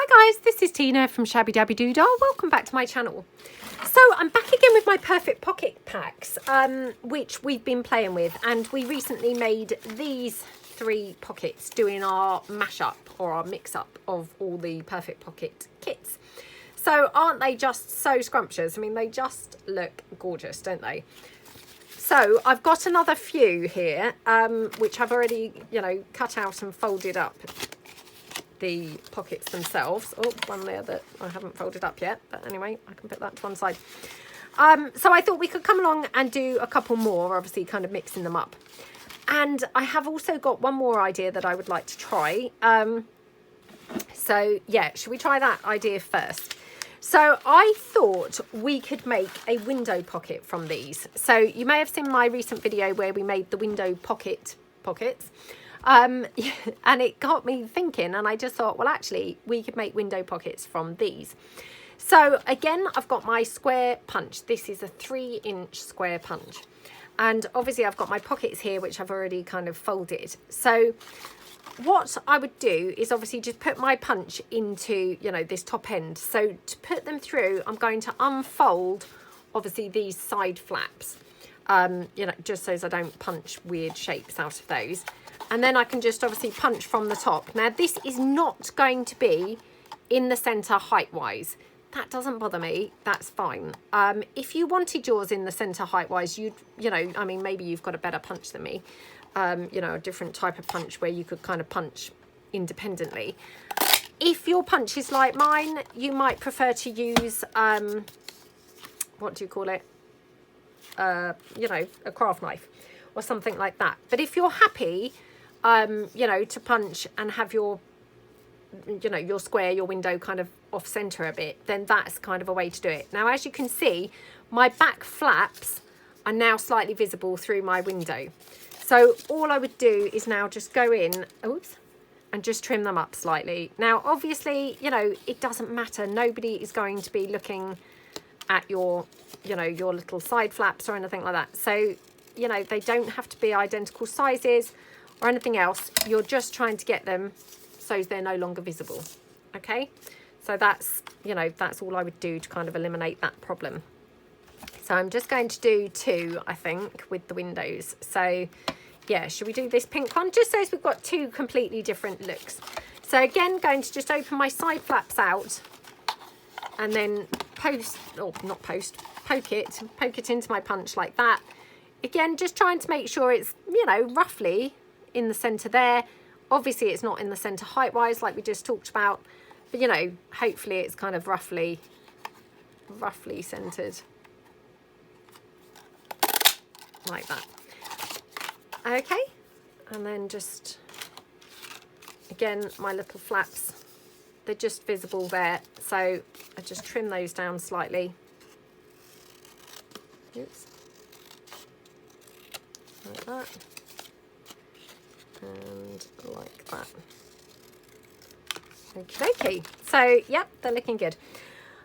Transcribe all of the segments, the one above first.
Hi guys, this is Tina from Shabbydabbydoodah. Welcome back to my channel. So I'm back again with my perfect pocket packs, which we've been playing with, and we recently made these 3 pockets doing our mashup or our mix-up of all the perfect pocket kits. So aren't they just so scrumptious? I mean, they just look gorgeous, don't they? So I've got another few here, which I've already, cut out and folded up the pockets themselves. Oh, one there that I haven't folded up yet, but anyway, I can put that to one side. So I thought we could come along and do a couple more, obviously kind of mixing them up. And I have also got one more idea that I would like to try. So yeah, should we try that idea first? So I thought we could make a window pocket from these. So you may have seen my recent video where we made the window pockets. And it got me thinking, and I just thought, well, actually, we could make window pockets from these. So again, I've got my square punch. This is a 3-inch square punch. And obviously I've got my pockets here, which I've already kind of folded. So what I would do is obviously just put my punch into, this top end. So to put them through, I'm going to unfold, obviously, these side flaps, just so as I don't punch weird shapes out of those. And then I can just obviously punch from the top. Now, this is not going to be in the centre height-wise. That doesn't bother me. That's fine. If you wanted yours in the centre height-wise, I mean, maybe you've got a better punch than me. A different type of punch where you could kind of punch independently. If your punch is like mine, you might prefer to use, what do you call it? A craft knife or something like that. But if you're happy, to punch and have your, your square, your window kind of off center a bit, then that's kind of a way to do it. Now, as you can see, my back flaps are now slightly visible through my window. So all I would do is now just go in, and just trim them up slightly. Now, obviously, it doesn't matter. Nobody is going to be looking at your, your little side flaps or anything like that. So, they don't have to be identical sizes or anything else. You're just trying to get them so they're no longer visible. Okay, so that's that's all I would do to kind of eliminate that problem. So I'm just going to do 2, I think, with the windows. So yeah, should we do this pink one just so we've got 2 completely different looks? So again, going to just open my side flaps out and then poke it into my punch like that. Again, just trying to make sure it's, roughly in the centre there. Obviously, it's not in the centre height-wise like we just talked about. But, hopefully it's kind of roughly centred. Like that. Okay. And then just, again, my little flaps, they're just visible there. So I just trim those down slightly. Oops. Like that, and like that. Okay, so yep, they're looking good.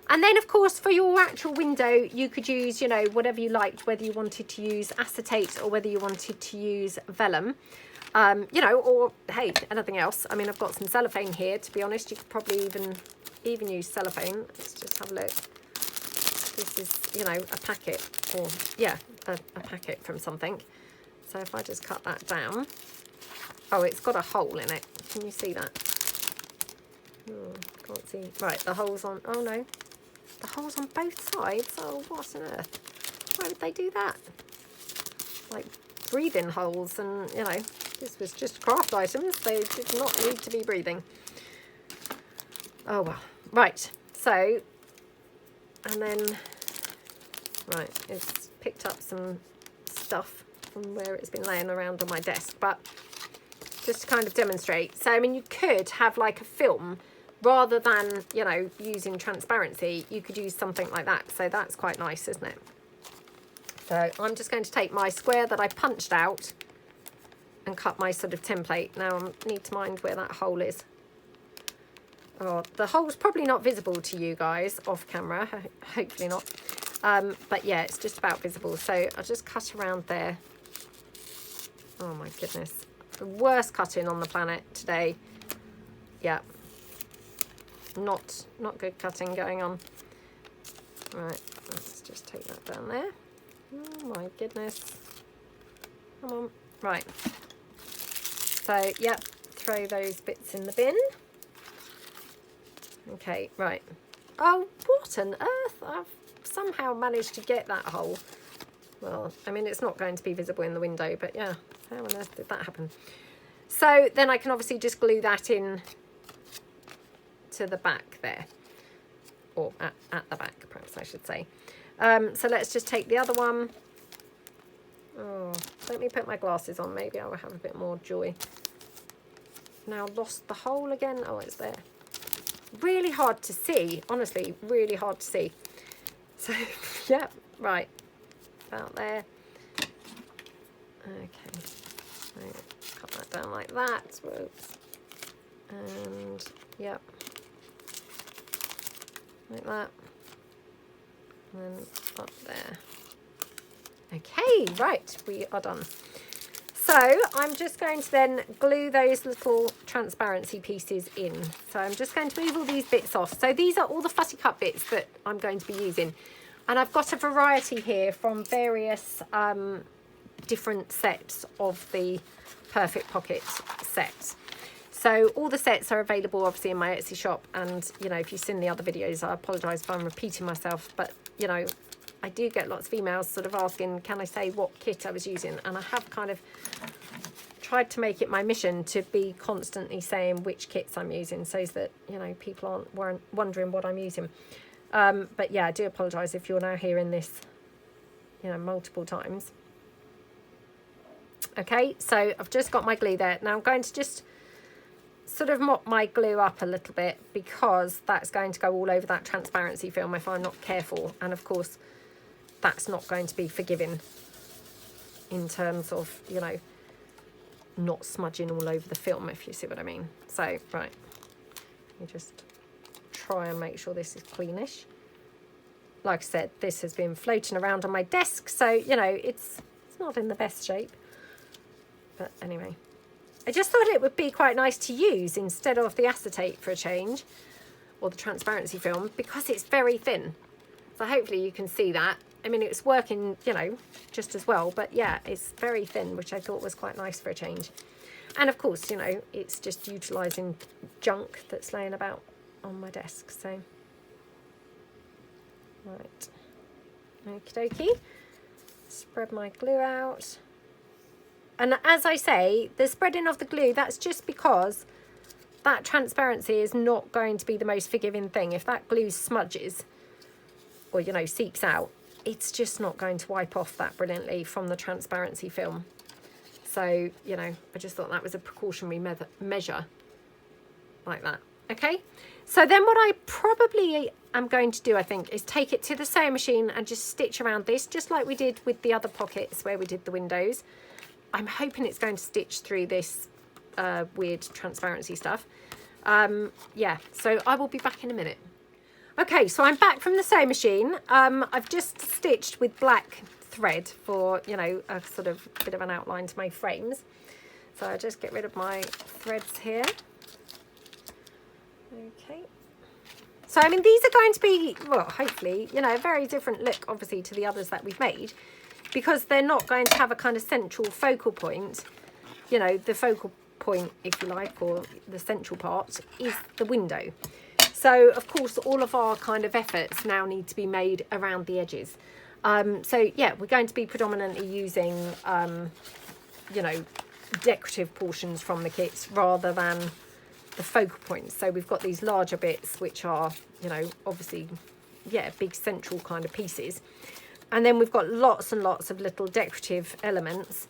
And then of course for your actual window, you could use, whatever you liked, whether you wanted to use acetate or whether you wanted to use vellum, or hey, anything else. I mean, I've got some cellophane here. To be honest, you could probably even use cellophane. Let's just have a look. This is, a packet, or yeah, a packet from something. So if I just cut that down, oh, it's got a hole in it. Can you see that? Oh, can't see. Right, the hole's on, oh no, the hole's on both sides. Oh, what on earth? Why would they do that? Like breathing holes, and this was just craft items. They did not need to be breathing. Oh well. Right, so, and then, right, it's picked up some stuff from where it's been laying around on my desk, but just to kind of demonstrate. So I mean, you could have like a film rather than using transparency. You could use something like that, so that's quite nice, isn't it? So I'm just going to take my square that I punched out and cut my sort of template. Now I need to mind where that hole is. Oh, the hole's probably not visible to you guys off camera, hopefully not, but yeah, it's just about visible. So I'll just cut around there. Oh my goodness, the worst cutting on the planet today. Yeah, not good cutting going on. Right, let's just take that down there. Oh my goodness. Come on. Right. So, yep, throw those bits in the bin. Okay, right. Oh, what on earth? I've somehow managed to get that hole. Well, I mean, it's not going to be visible in the window, but yeah, how on earth did that happen? So then I can obviously just glue that in to the back there, or at the back, perhaps I should say. So let's just take the other one. Oh, let me put my glasses on. Maybe I will have a bit more joy. Now lost the hole again. Oh, it's there. Really hard to see, honestly, really hard to see. So, yeah, right, about there. Okay, so cut that down like that. Whoops. And, yep, like that. And then up there. Okay, right, we are done. So I'm just going to then glue those little transparency pieces in. So I'm just going to move all these bits off. So these are all the fussy cut bits that I'm going to be using. And I've got a variety here from various different sets of the Perfect Pocket set. So all the sets are available obviously in my Etsy shop. And, you know, if you've seen the other videos, I apologise if I'm repeating myself. But, you know, I do get lots of emails sort of asking, can I say what kit I was using? And I have kind of tried to make it my mission to be constantly saying which kits I'm using so that, you know, people aren't wondering what I'm using. But yeah, I do apologise if you're now hearing this, you know, multiple times. Okay, so I've just got my glue there. Now I'm going to just sort of mop my glue up a little bit because that's going to go all over that transparency film if I'm not careful. And of course, that's not going to be forgiving in terms of, you know, not smudging all over the film, if you see what I mean. So, right, you just try and make sure this is cleanish. Like I said, this has been floating around on my desk, so, you know, it's not in the best shape. But anyway, I just thought it would be quite nice to use instead of the acetate for a change, or the transparency film, because it's very thin. So hopefully you can see that. I mean, it's working, you know, just as well, but yeah, it's very thin, which I thought was quite nice for a change. And of course, you know, it's just utilising junk that's laying about on my desk, so. Right, okie dokie, spread my glue out. And as I say, the spreading of the glue, that's just because that transparency is not going to be the most forgiving thing. If that glue smudges, or, you know, seeps out, it's just not going to wipe off that brilliantly from the transparency film. So, you know, I just thought that was a precautionary measure like that. Okay, so then what I probably am going to do, I think, is take it to the sewing machine and just stitch around this, just like we did with the other pockets where we did the windows. I'm hoping it's going to stitch through this weird transparency stuff. Yeah, so I will be back in a minute. Okay, so I'm back from the sewing machine. I've just stitched with black thread for, you know, a sort of bit of an outline to my frames. So I'll just get rid of my threads here. Okay. So, I mean, these are going to be, well, hopefully, you know, a very different look, obviously, to the others that we've made, because they're not going to have a kind of central focal point. You know, the focal point, if you like, or the central part is the window. So, of course, all of our kind of efforts now need to be made around the edges. So, yeah, we're going to be predominantly using, you know, decorative portions from the kits rather than the focal points. So we've got these larger bits, which are, you know, obviously, yeah, big central kind of pieces. And then we've got lots and lots of little decorative elements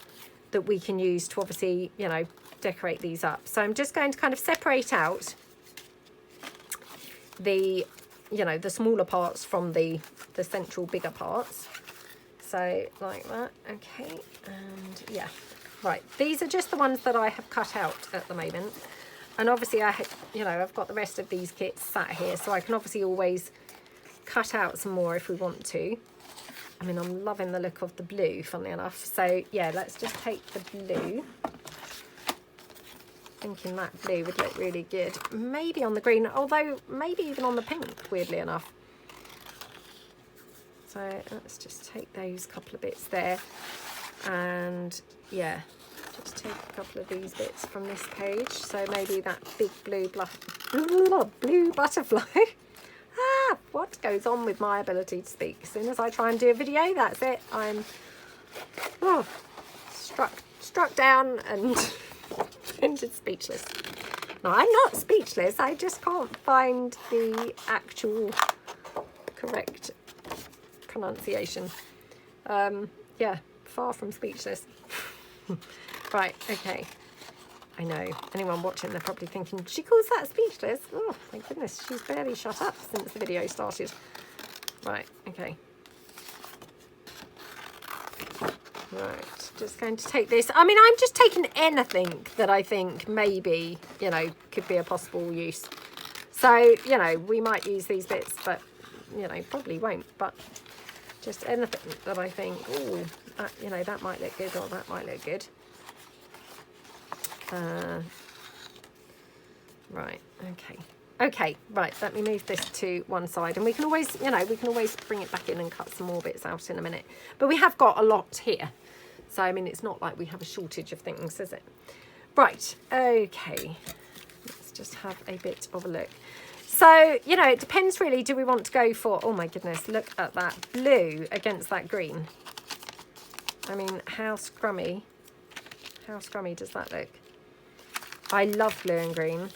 that we can use to obviously, you know, decorate these up. So I'm just going to kind of separate out the, you know, the smaller parts from the central bigger parts. So like that. Okay. And yeah, right. These are just the ones that I have cut out at the moment. And obviously you know, I've got the rest of these kits sat here, so I can obviously always cut out some more if we want to. I mean, I'm loving the look of the blue, funnily enough. So yeah, let's just take the blue. thinking that blue would look really good. Maybe on the green, although maybe even on the pink, weirdly enough. So let's just take those couple of bits there. And yeah, just take a couple of these bits from this page. So maybe that big blue butterfly. Ah, what goes on with my ability to speak? As soon as I try and do a video, that's it. I'm struck down and rendered speechless. No, I'm not speechless. I just can't find the actual correct pronunciation. Yeah, far from speechless. Right, okay. I know, anyone watching, they're probably thinking, she calls that speechless? Oh, thank goodness, she's barely shut up since the video started. Right, okay. Right, just going to take this. I mean, I'm just taking anything that I think maybe, you know, could be a possible use. So, you know, we might use these bits, but, you know, probably won't. But just anything that I think, oh, that, you know, that might look good or that might look good. Right, okay. Okay, right, let me move this to one side. And we can always, you know, we can always bring it back in and cut some more bits out in a minute. But we have got a lot here. So, I mean, it's not like we have a shortage of things, is it? Right, okay. Let's just have a bit of a look. So, you know, it depends really. Do we want to go for, oh my goodness, look at that blue against that green. I mean, how scrummy does that look? I love blue and green.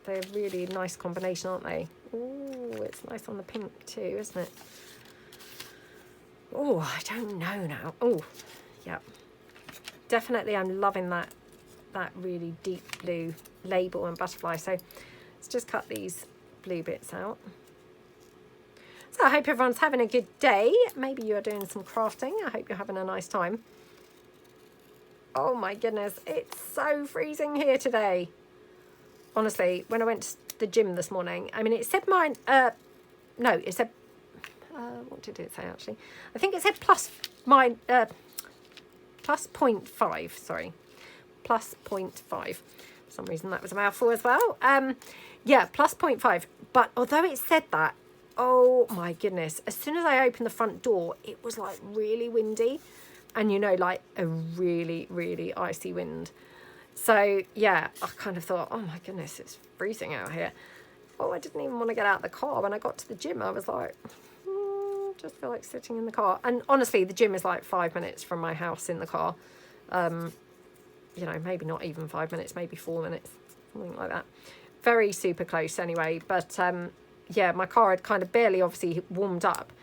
They're a really nice combination, aren't they? Oh, it's nice on the pink too, isn't it? Oh, I don't know now. Oh, yeah. Definitely I'm loving that really deep blue label and butterfly. So let's just cut these blue bits out. So I hope everyone's having a good day. Maybe you are doing some crafting. I hope you're having a nice time. Oh my goodness, it's so freezing here today. Honestly, when I went to the gym this morning, I mean, it said mine, no, it said, what did it say actually? I think it said plus 0.5, sorry, plus 0.5. For some reason that was a mouthful as well. Yeah, plus 0.5. But although it said that, oh my goodness, as soon as I opened the front door, it was like really windy. And, you know, like a really, really icy wind. So, yeah, I kind of thought, oh, my goodness, it's freezing out here. Oh, I didn't even want to get out of the car. When I got to the gym, I was like, just feel like sitting in the car. And honestly, the gym is like 5 minutes from my house in the car. You know, maybe not even 5 minutes, maybe 4 minutes, something like that. Very super close anyway. But, yeah, my car had kind of barely obviously warmed up.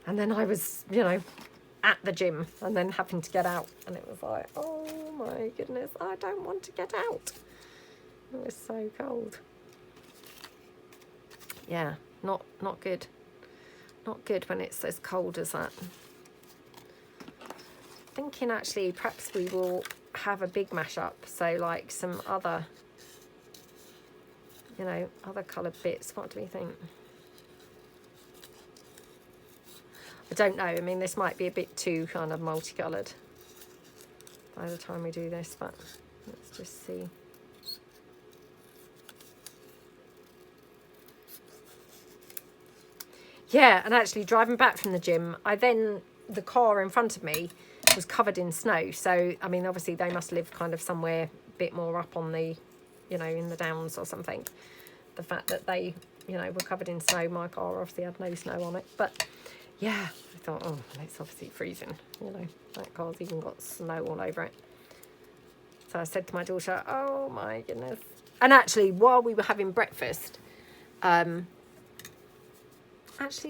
And then I was, you know, at the gym and then having to get out, and it was like, oh my goodness, I don't want to get out. It was so cold. Yeah, not good. Not good when it's as cold as that. Thinking actually perhaps we will have a big mashup, so like some other, you know, other coloured bits. What do we think? I don't know. I mean, this might be a bit too kind of multicoloured by the time we do this, but let's just see. Yeah, and actually driving back from the gym, the car in front of me was covered in snow. So, I mean, obviously they must live kind of somewhere a bit more up on the, you know, in the downs or something. The fact that they, you know, were covered in snow, my car obviously had no snow on it, but yeah, I thought, oh, it's obviously freezing, you know, that car's even got snow all over it. So I said to my daughter, oh my goodness. And actually, while we were having breakfast, actually,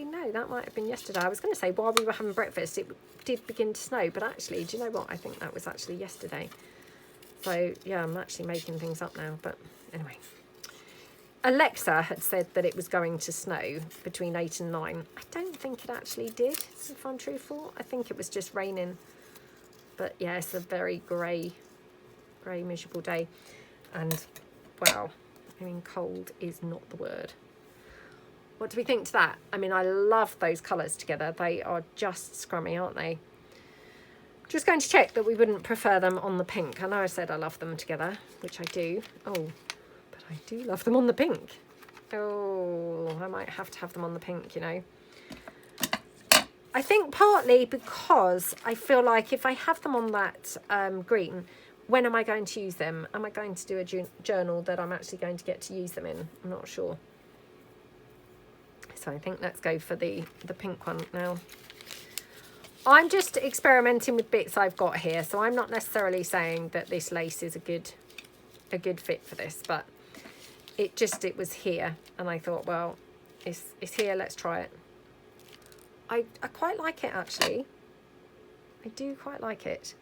no, that might have been yesterday. I was going to say, while we were having breakfast, it did begin to snow, but actually, do you know what? I think that was actually yesterday. So, yeah, I'm actually making things up now, but anyway. Alexa had said that it was going to snow between 8 and 9. I don't think it actually did, if I'm truthful. I think it was just raining. But yeah, it's a very grey, miserable day. And, wow, I mean, cold is not the word. What do we think to that? I mean, I love those colours together. They are just scrummy, aren't they? Just going to check that we wouldn't prefer them on the pink. I know I said I love them together, which I do. Oh, but I do love them on the pink. Oh, I might have to have them on the pink, you know. I think partly because I feel like if I have them on that green, when am I going to use them? Am I going to do a journal that I'm actually going to get to use them in? I'm not sure. So I think let's go for the pink one now. I'm just experimenting with bits I've got here, so I'm not necessarily saying that this lace is a good fit for this, but it was here, and I thought, well, it's here, let's try it. I quite like it, actually. I do quite like it.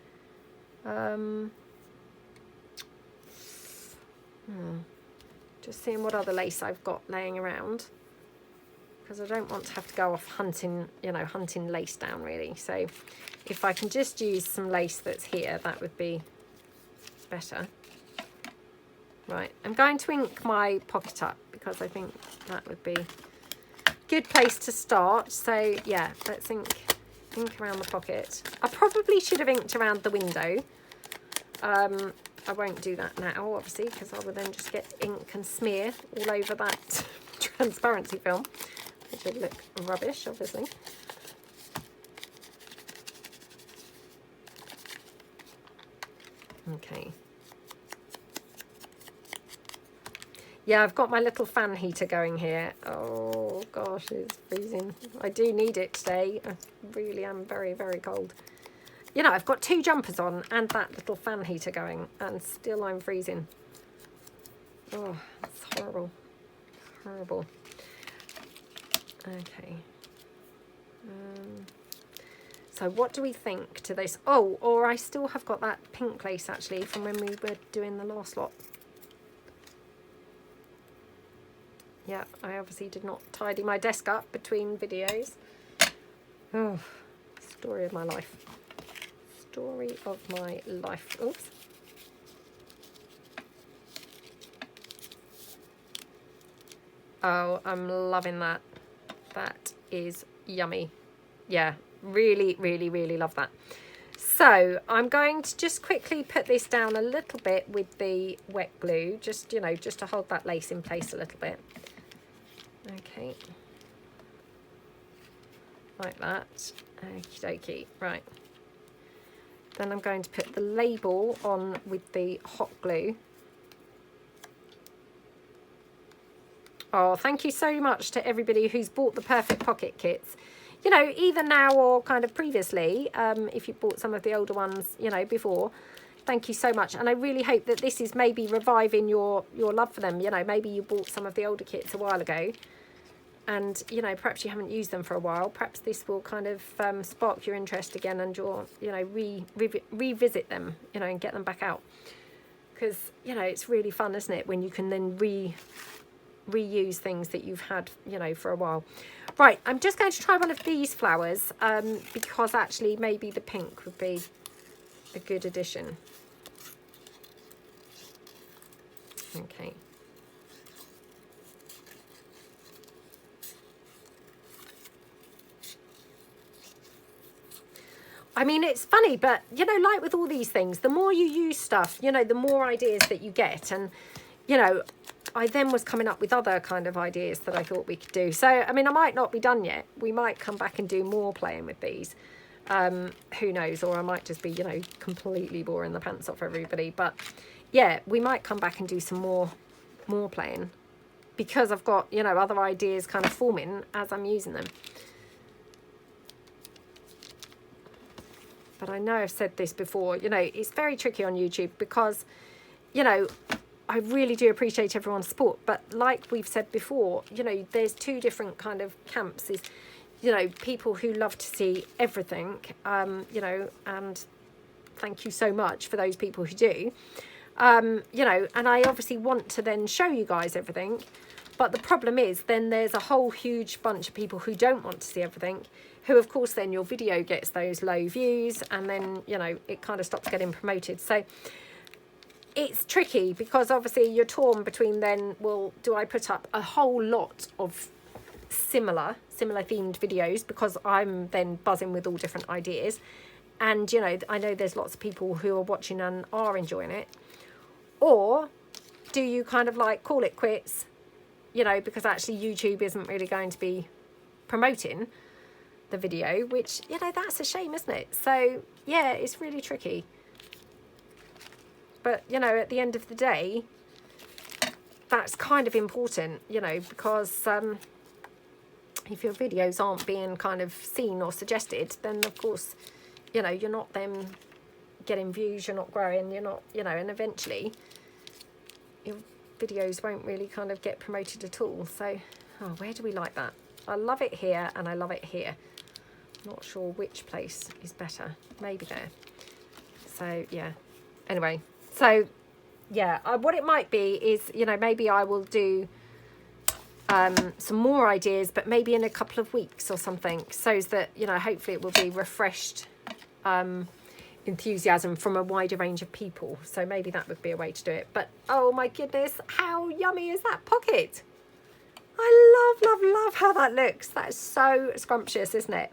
Just seeing what other lace I've got laying around, because I don't want to have to go off hunting, you know, hunting lace down really. So if I can just use some lace that's here, that would be better. Right, I'm going to ink my pocket up because I think that would be a good place to start. So yeah, let's ink around the pocket. I probably should have inked around the window. I won't do that now, obviously, because I will then just get ink and smear all over that transparency film, which would look rubbish, obviously. Okay. Yeah, I've got my little fan heater going here. Oh gosh, it's freezing. I do need it today. I really am very, very cold. You know, I've got 2 jumpers on and that little fan heater going, and still I'm freezing. Oh, it's horrible. Horrible. Okay. So what do we think to this? Oh, or I still have got that pink lace, actually, from when we were doing the last lot. Yeah, I obviously did not tidy my desk up between videos. Oh, story of my life. Story of my life. Oops. Oh, I'm loving that. That is yummy. Yeah, really, really, really love that. So I'm going to just quickly put this down a little bit with the wet glue, just, you know, just to hold that lace in place a little bit. Okay. Like that. Okie dokie. Right. Then I'm going to put the label on with the hot glue. Oh, thank you so much to everybody who's bought the Perfect Pocket kits. You know, either now or kind of previously, if you bought some of the older ones, you know, before. Thank you so much. And I really hope that this is maybe reviving your love for them. You know, maybe you bought some of the older kits a while ago, and, you know, perhaps you haven't used them for a while. Perhaps this will kind of spark your interest again, and you'll, you know, revisit them, you know, and get them back out. Because, you know, it's really fun, isn't it, when you can then reuse things that you've had, you know, for a while. Right, I'm just going to try one of these flowers, because actually maybe the pink would be a good addition. Okay. I mean, it's funny, but, you know, like with all these things, the more you use stuff, you know, the more ideas that you get. And, you know, I then was coming up with other kind of ideas that I thought we could do. So, I mean, I might not be done yet. We might come back and do more playing with these. Who knows? Or I might just be, you know, completely boring the pants off everybody. But, yeah, we might come back and do some more playing. Because I've got, you know, other ideas kind of forming as I'm using them. But I know I've said this before, you know, it's very tricky on YouTube because, you know, I really do appreciate everyone's support. But like we've said before, you know, there's 2 different kind of camps. Is, you know, people who love to see everything, you know, and thank you so much for those people who do. You know, and I obviously want to then show you guys everything. But the problem is then there's a whole huge bunch of people who don't want to see everything, who of course then your video gets those low views, and then, you know, it kind of stops getting promoted. So it's tricky because obviously you're torn between then, well, do I put up a whole lot of similar themed videos because I'm then buzzing with all different ideas, and you know, I know there's lots of people who are watching and are enjoying it? Or do you kind of like call it quits, you know, because actually YouTube isn't really going to be promoting the video, which, you know, that's a shame, isn't it? So yeah, it's really tricky. But you know, at the end of the day, that's kind of important, you know, because if your videos aren't being kind of seen or suggested, then of course, you know, you're not then getting views, you're not growing, you're not, you know, and eventually your videos won't really kind of get promoted at all. So, oh, where do we like that? I love it here and I love it here. Not sure which place is better. Maybe there. So, yeah. Anyway, so, yeah, what it might be is, you know, maybe I will do some more ideas, but maybe in a couple of weeks or something, so that, you know, hopefully it will be refreshed enthusiasm from a wider range of people. So maybe that would be a way to do it. But oh my goodness, how yummy is that pocket? I love how that looks. That is so scrumptious, isn't it?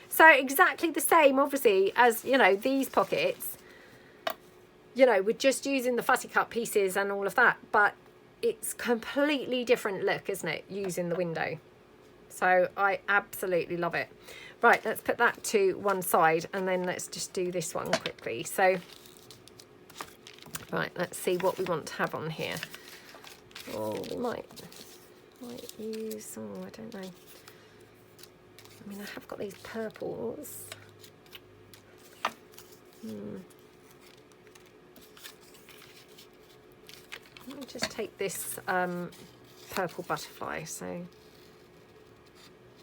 So exactly the same, obviously, as, you know, these pockets, you know, we're just using the fussy cut pieces and all of that, but it's completely different look, isn't it, using the window? So I absolutely love it. Right, let's put that to one side and then let's just do this one quickly. So, right, let's see what we want to have on here. Oh, we might use, oh, I don't know. I mean, I have got these purples. Let me just take this purple butterfly. So,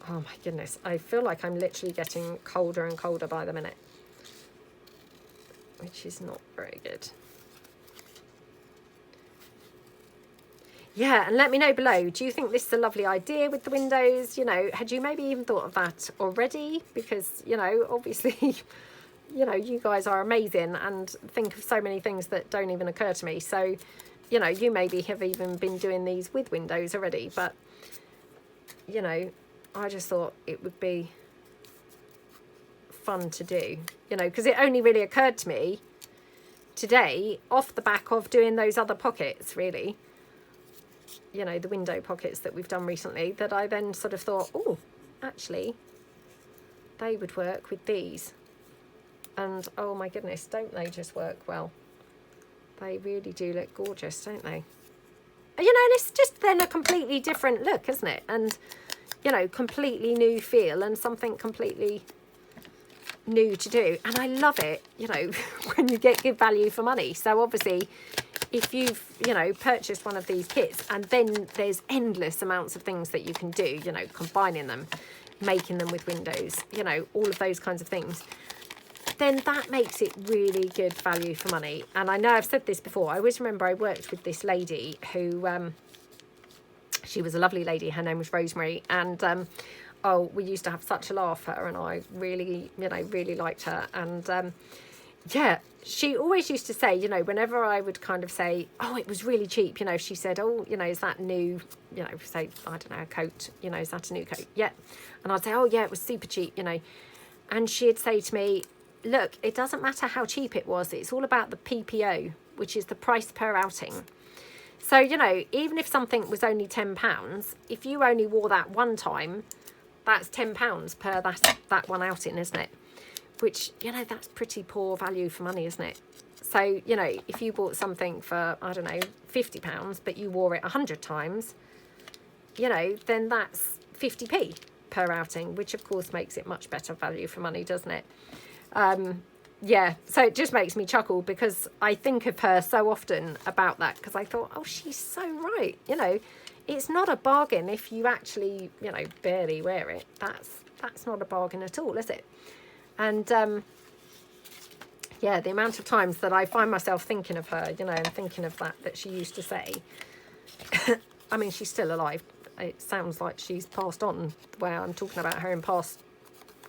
oh my goodness, I feel like I'm literally getting colder and colder by the minute, which is not very good. Yeah, and let me know below, do you think this is a lovely idea with the windows? You know, had you maybe even thought of that already? Because, you know, obviously, you know, you guys are amazing and think of so many things that don't even occur to me. So, you know, you maybe have even been doing these with windows already, but, you know, I just thought it would be fun to do, you know, because it only really occurred to me today off the back of doing those other pockets, really. You know, the window pockets that we've done recently, that I then sort of thought, oh, actually, they would work with these. And oh my goodness, don't they just work well? They really do look gorgeous, don't they? You know, and it's just then a completely different look, isn't it? And, you know, completely new feel and something completely new to do. And I love it, you know, when you get good value for money. So obviously, if you've, you know, purchased one of these kits, and then there's endless amounts of things that you can do, you know, combining them, making them with windows, you know, all of those kinds of things, then that makes it really good value for money. And I know I've said this before. I always remember I worked with this lady who, she was a lovely lady. Her name was Rosemary. And, oh, we used to have such a laugh, her and I. Really, you know, really liked her. And, yeah, she always used to say, you know, whenever I would kind of say, oh, it was really cheap, you know, she said, oh, you know, is that new, you know, say, I don't know, a coat, you know, is that a new coat? Yeah. And I'd say, oh, yeah, it was super cheap, you know. And she'd say to me, look, it doesn't matter how cheap it was. It's all about the PPO, which is the price per outing. So, you know, even if something was only £10, if you only wore that one time, that's £10 per that one outing, isn't it? Which, you know, that's pretty poor value for money, isn't it? So, you know, if you bought something for, I don't know, £50, but you wore it 100 times, you know, then that's 50p per outing, which of course makes it much better value for money, doesn't it? Yeah, so it just makes me chuckle because I think of her so often about that, because I thought, oh, she's so right. You know, it's not a bargain if you actually, you know, barely wear it. That's not a bargain at all, is it? And yeah, the amount of times that I find myself thinking of her, you know, and thinking of that she used to say. I mean, she's still alive. It sounds like she's passed on the way I'm talking about her in past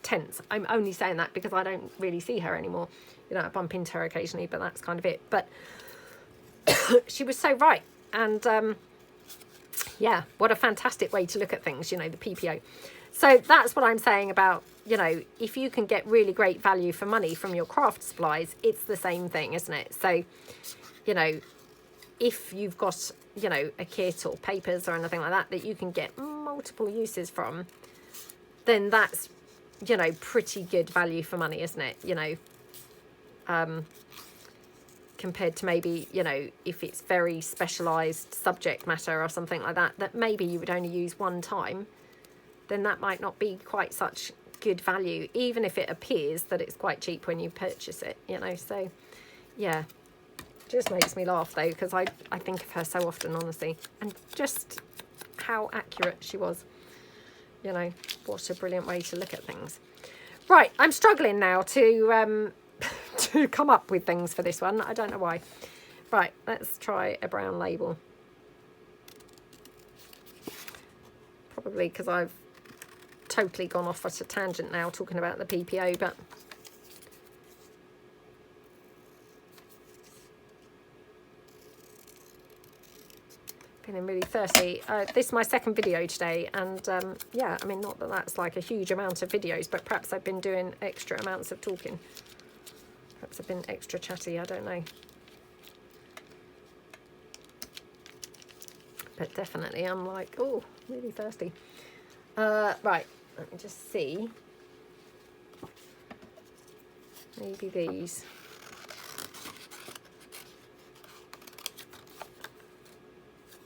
tense. I'm only saying that because I don't really see her anymore. You know, I bump into her occasionally, but that's kind of it. But she was so right. And Yeah, what a fantastic way to look at things, you know, the PPO. So that's what I'm saying about, you know, if you can get really great value for money from your craft supplies, it's the same thing, isn't it? So, you know, if you've got, you know, a kit or papers or anything like that that you can get multiple uses from, then that's, you know, pretty good value for money, isn't it? You know, compared to maybe, you know, if it's very specialized subject matter or something like that, that maybe you would only use one time, then that might not be quite such good value, even if it appears that it's quite cheap when you purchase it, you know. So yeah, just makes me laugh though, because I think of her so often, honestly, and just how accurate she was, you know. What a brilliant way to look at things. Right, I'm struggling now to to come up with things for this one. I don't know why. Right, let's try a brown label. Probably because I've totally gone off at a tangent now talking about the PPO, but feeling really thirsty. This is my second video today, and yeah, I mean, not that that's like a huge amount of videos, but perhaps I've been doing extra amounts of talking. Perhaps I've been extra chatty, I don't know. But definitely I'm like, oh, really thirsty. Right, let me just see. Maybe these.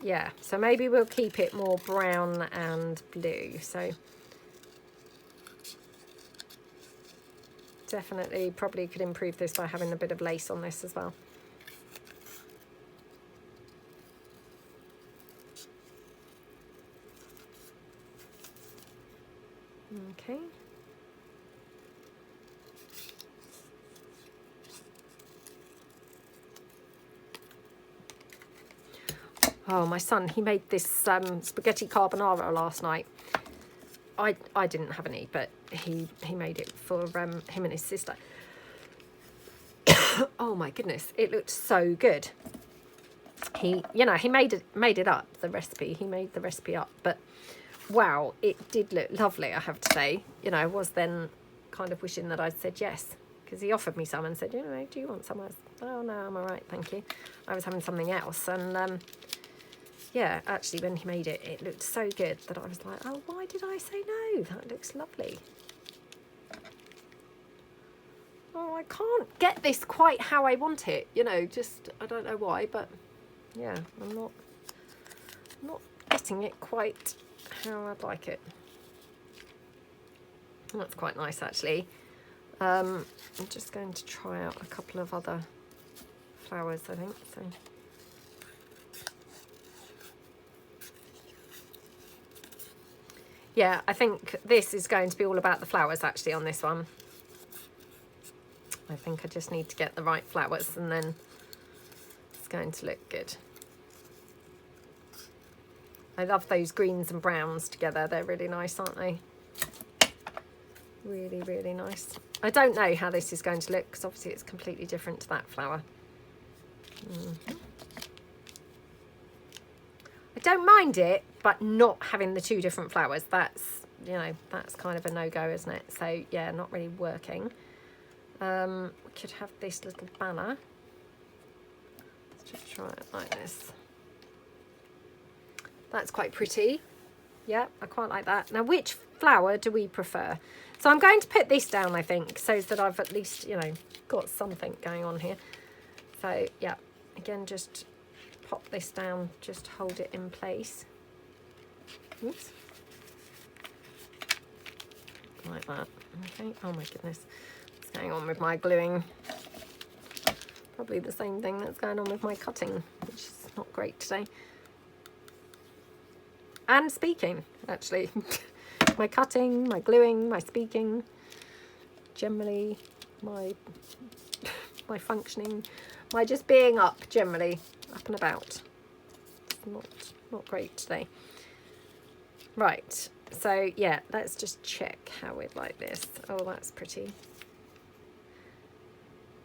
Yeah, so maybe we'll keep it more brown and blue. So definitely probably could improve this by having a bit of lace on this as well. Okay. Oh, my son, he made this spaghetti carbonara last night. I didn't have any, but he made it for him and his sister. Oh my goodness, it looked so good. He, you know, he made it up, the recipe. He made the recipe up, but wow, it did look lovely, I have to say. You know, I was then kind of wishing that I'd said yes, because he offered me some and said, you know, do you want some? I was, oh no, I'm all right, thank you. I was having something else, and yeah, actually when he made it, it looked so good that I was like, oh, why did I say no? That looks lovely. Oh, I can't get this quite how I want it, you know, just, I don't know why, but yeah, I'm not getting it quite how I'd like it. That's quite nice, actually. I'm just going to try out a couple of other flowers, I think, so. Yeah, I think this is going to be all about the flowers, actually, on this one. I think I just need to get the right flowers, and then it's going to look good. I love those greens and browns together. They're really nice, aren't they? Really, really nice. I don't know how this is going to look, because obviously it's completely different to that flower. I don't mind it, but not having the two different flowers, that's, you know, that's kind of a no-go, isn't it? So yeah, not really working. We could have this little banner. Let's just try it like this. That's quite pretty. Yeah, I quite like that. Now, which flower do we prefer? So I'm going to put this down, I think, so that I've at least, you know, got something going on here. So yeah, again, just pop this down, just hold it in place. Oops. Like that. Okay. Oh my goodness. What's going on with my gluing? Probably the same thing that's going on with my cutting, which is not great today. And speaking, actually. My cutting, my gluing, my speaking, generally my functioning, my just being up generally, up and about. It's not great today. Right, so yeah, let's just check how we'd like this. Oh, that's pretty.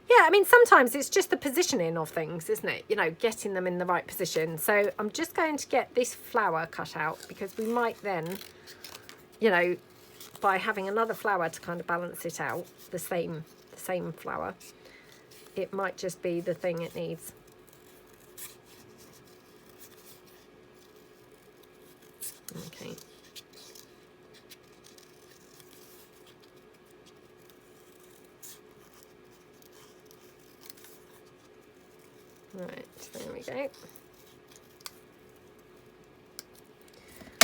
yeah, I mean, sometimes it's just the positioning of things, isn't it? You know, getting them in the right position. So I'm just going to get this flower cut out, because we might then, you know, by having another flower to kind of balance it out, the same flower, it might just be the thing it needs. Okay. Right, there we go.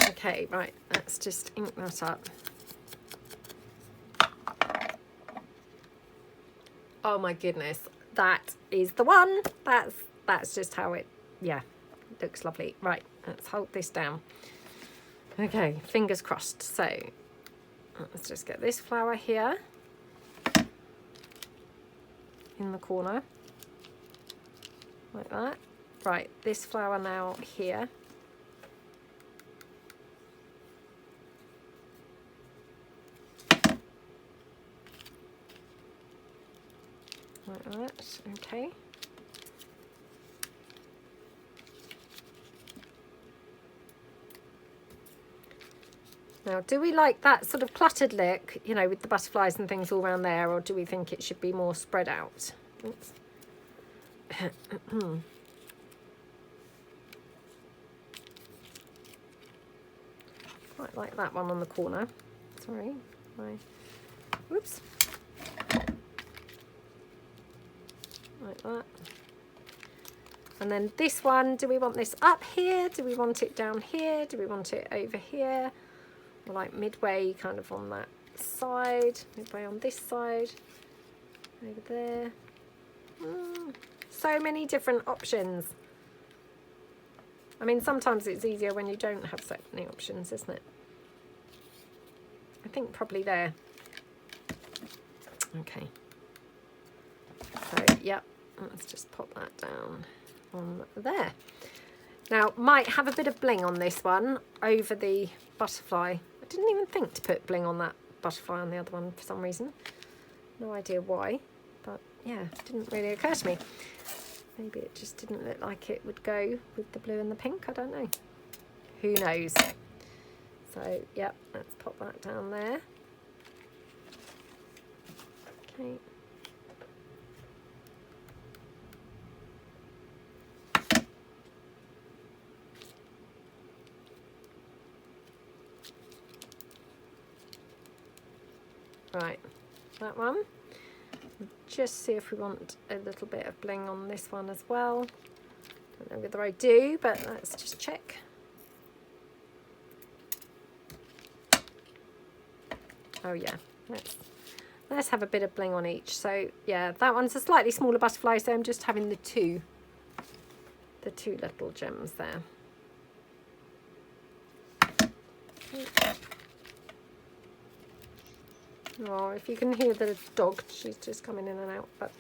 Okay, right, let's just ink that up. Oh my goodness, that is the one. That's just how it, yeah, looks lovely. Right, let's hold this down. Okay, fingers crossed. So let's just get this flower here in the corner. Like that. Right, this flower now here. Like that, okay. Now, do we like that sort of cluttered look, you know, with the butterflies and things all around there, or do we think it should be more spread out? Oops. Quite like that one on the corner. Sorry, whoops. Like that. And then this one, do we want this up here? Do we want it down here? Do we want it over here? Or like midway kind of on that side, midway on this side, over there. So many different options. I mean, sometimes it's easier when you don't have so many options, isn't it? I think probably there. Okay. So, yep, let's just pop that down on there. Now, might have a bit of bling on this one over the butterfly. I didn't even think to put bling on that butterfly on the other one for some reason. No idea why, but yeah, it didn't really occur to me. Maybe it just didn't look like it would go with the blue and the pink. I don't know. Who knows? So, yep, let's pop that down there. Okay. Right, that one. Just see if we want a little bit of bling on this one as well. Don't know whether I do, but let's just check. Oh yeah, let's have a bit of bling on each. So yeah, that one's a slightly smaller butterfly, so I'm just having the two little gems there. Oh, if you can hear the dog, she's just coming in and out, but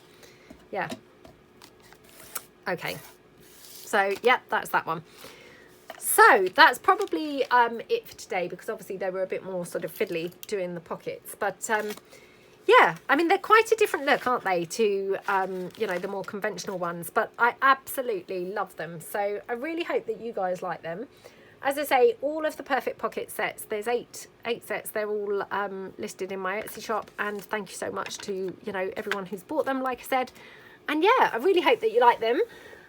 yeah. Okay, so yeah, that's that one. So that's probably it for today, because obviously they were a bit more sort of fiddly doing the pockets, but yeah, I mean, they're quite a different look, aren't they, to you know, the more conventional ones, but I absolutely love them. So I really hope that you guys like them. As I say, all of the Perfect Pocket sets, there's eight sets. They're all listed in my Etsy shop. And thank you so much to, you know, everyone who's bought them, like I said. And yeah, I really hope that you like them.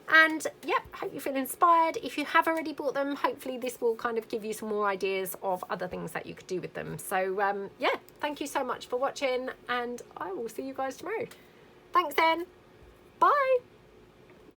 And yeah, hope you feel inspired. If you have already bought them, hopefully this will kind of give you some more ideas of other things that you could do with them. So yeah, thank you so much for watching, and I will see you guys tomorrow. Thanks then. Bye.